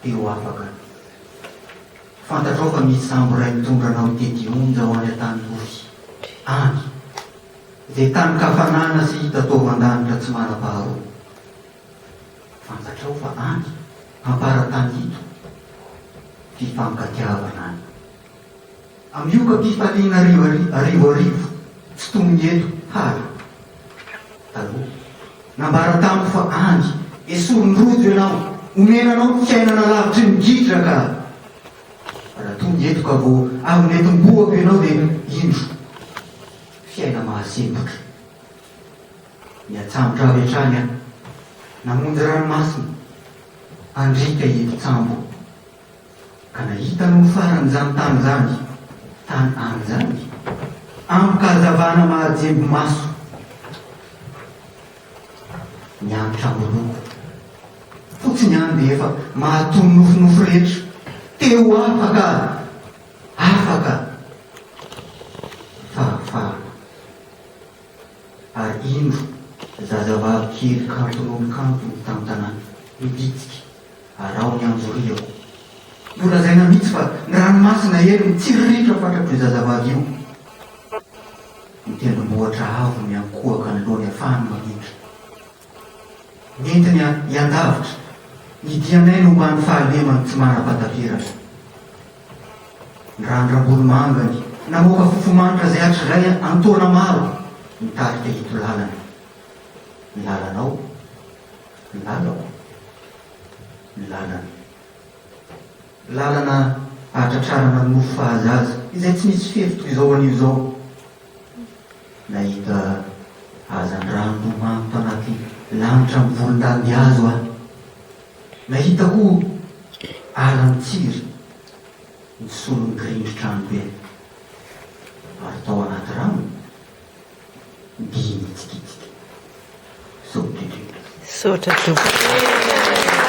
teo afaka. Fantatrao fa misy sambo ray mitondranao mitety onja ho any an-tany ovy any izay tany kafanana sy tataovan-danitra tsy manam-paharoa. Fantatrao fa any amparatany ito fifankatiavana any. Amioka mpifaliana arivo tsy tomony eto hala taloha nambara tamiko fa any esorony rojo ianao omenanao ny fiainana lavitry ny gidra ka raha tonga eto ka vo avy nentim-boako ianao dia indro fiaina mahasembotra. Niatsambotra avy hatrany aho namonjy ranomasina andrika eto tsambo ka nahita no faran'izany tany zany tany any zany ampikazavana mahajembo maso mianitra amboloko fotsiny any dia efa mahatony nofinofo rehetra teo afaka fahafahana ary indro zazavavy kely kanton'olo-kantony tamin'ny tanàna mibitsika araony anjoriako nolazaina mihitsy fa ny ranomasina ely mitsiriritra fantatro zazavavy io mitendrombohatra avo miankohaka ny lohany afahany manindra nentiny ian-davitra nidianay no mba ny fahalemany tsy manam-patapirana ny randram-bolo mangany namoaka fofomanitra zay hatrizay antaona maro mitarika hito lalana ny lalanao ny lalako ny lalana ahatratrarana ny nofo fahazaza izay tsy misy fefy toy izao an'io zao. Nahita hazan-drano manto anaty lanitra mivolondandy azo aho. Nahita ho ala mitsiry ny solon'ny grindritrano be ary tao anaty rano by mitsikitsika. Sotra indrindra. Sotra tompoko.